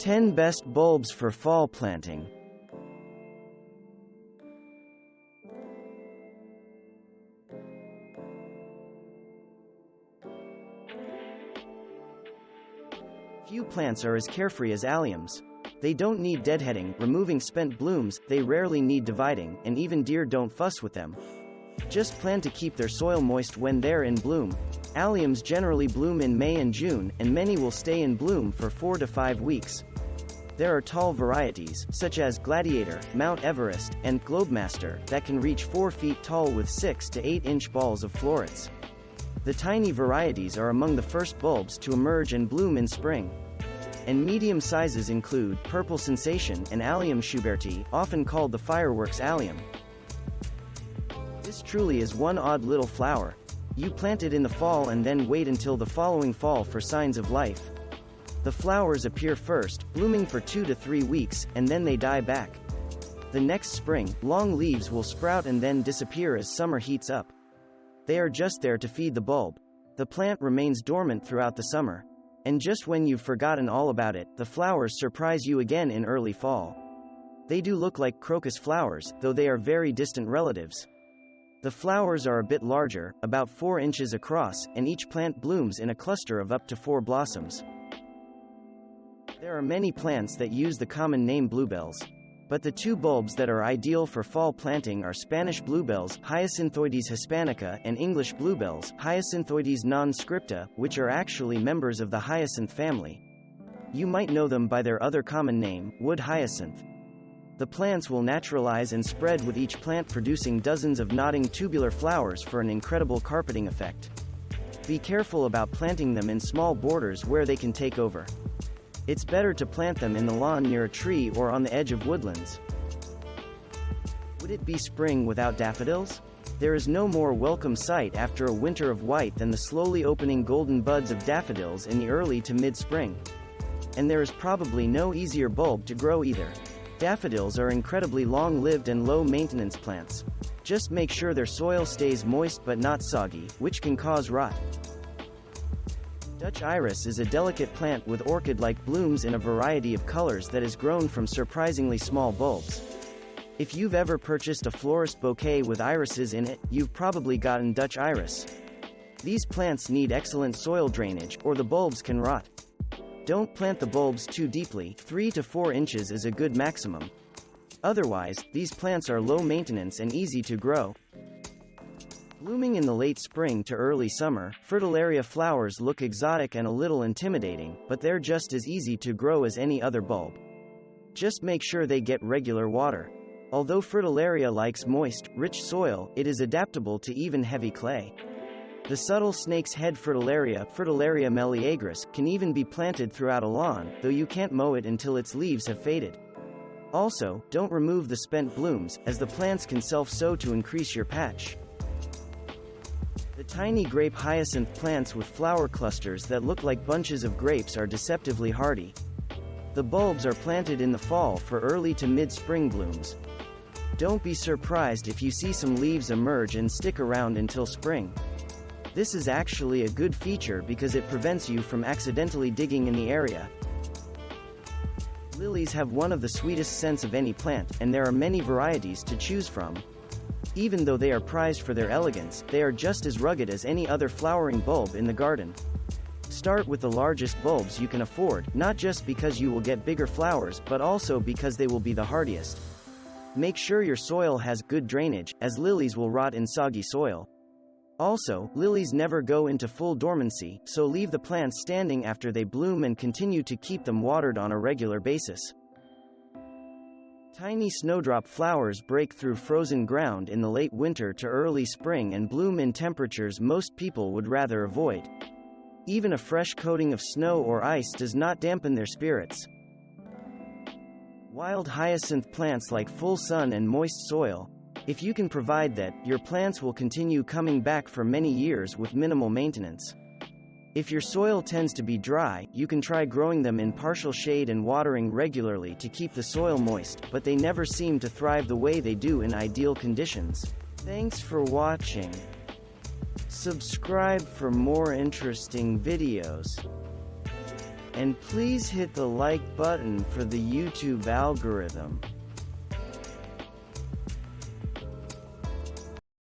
10 Best Bulbs for Fall Planting. Few plants are as carefree as alliums. They don't need deadheading, removing spent blooms, they rarely need dividing, and even deer don't fuss with them. Just plan to keep their soil moist when they're in bloom. Alliums generally bloom in May and June, and many will stay in bloom for 4 to 5 weeks. There are tall varieties, such as Gladiator, Mount Everest, and Globemaster, that can reach 4 feet tall with 6 to 8 inch balls of florets. The tiny varieties are among the first bulbs to emerge and bloom in spring. And medium sizes include Purple Sensation and Allium schuberti, often called the fireworks allium. This truly is one odd little flower. You plant it in the fall and then wait until the following fall for signs of life. The flowers appear first, blooming for 2 to 3 weeks, and then they die back. The next spring, long leaves will sprout and then disappear as summer heats up. They are just there to feed the bulb. The plant remains dormant throughout the summer. And just when you've forgotten all about it, the flowers surprise you again in early fall. They do look like crocus flowers, though they are very distant relatives. The flowers are a bit larger, about 4 inches across, and each plant blooms in a cluster of up to 4 blossoms. There are many plants that use the common name bluebells. But the 2 bulbs that are ideal for fall planting are Spanish bluebells, Hyacinthoides hispanica, and English bluebells, Hyacinthoides non-scripta, which are actually members of the hyacinth family. You might know them by their other common name, wood hyacinth. The plants will naturalize and spread with each plant producing dozens of nodding tubular flowers for an incredible carpeting effect. Be careful about planting them in small borders where they can take over. It's better to plant them in the lawn near a tree or on the edge of woodlands. Would it be spring without daffodils? There is no more welcome sight after a winter of white than the slowly opening golden buds of daffodils in the early to mid-spring. And there is probably no easier bulb to grow either. Daffodils are incredibly long-lived and low-maintenance plants. Just make sure their soil stays moist but not soggy, which can cause rot. Dutch iris is a delicate plant with orchid-like blooms in a variety of colors that is grown from surprisingly small bulbs. If you've ever purchased a florist bouquet with irises in it, you've probably gotten Dutch iris. These plants need excellent soil drainage, or the bulbs can rot. Don't plant the bulbs too deeply, 3 to 4 inches is a good maximum. Otherwise, these plants are low maintenance and easy to grow. Blooming in the late spring to early summer, Fritillaria flowers look exotic and a little intimidating, but they're just as easy to grow as any other bulb. Just make sure they get regular water. Although Fritillaria likes moist, rich soil, it is adaptable to even heavy clay. The subtle snake's head Fritillaria, Fritillaria meleagris, can even be planted throughout a lawn, though you can't mow it until its leaves have faded. Also, don't remove the spent blooms, as the plants can self-sow to increase your patch. The tiny grape hyacinth plants with flower clusters that look like bunches of grapes are deceptively hardy. The bulbs are planted in the fall for early to mid-spring blooms. Don't be surprised if you see some leaves emerge and stick around until spring. This is actually a good feature because it prevents you from accidentally digging in the area. Lilies have one of the sweetest scents of any plant, and there are many varieties to choose from. Even though they are prized for their elegance, they are just as rugged as any other flowering bulb in the garden. Start with the largest bulbs you can afford, not just because you will get bigger flowers, but also because they will be the hardiest. Make sure your soil has good drainage, as lilies will rot in soggy soil. Also, lilies never go into full dormancy, so leave the plants standing after they bloom and continue to keep them watered on a regular basis. Tiny snowdrop flowers break through frozen ground in the late winter to early spring and bloom in temperatures most people would rather avoid. Even a fresh coating of snow or ice does not dampen their spirits. Wild hyacinth plants like full sun and moist soil. If you can provide that, your plants will continue coming back for many years with minimal maintenance. If your soil tends to be dry, you can try growing them in partial shade and watering regularly to keep the soil moist, but they never seem to thrive the way they do in ideal conditions. Thanks for watching. Subscribe for more interesting videos. And please hit the like button for the YouTube algorithm.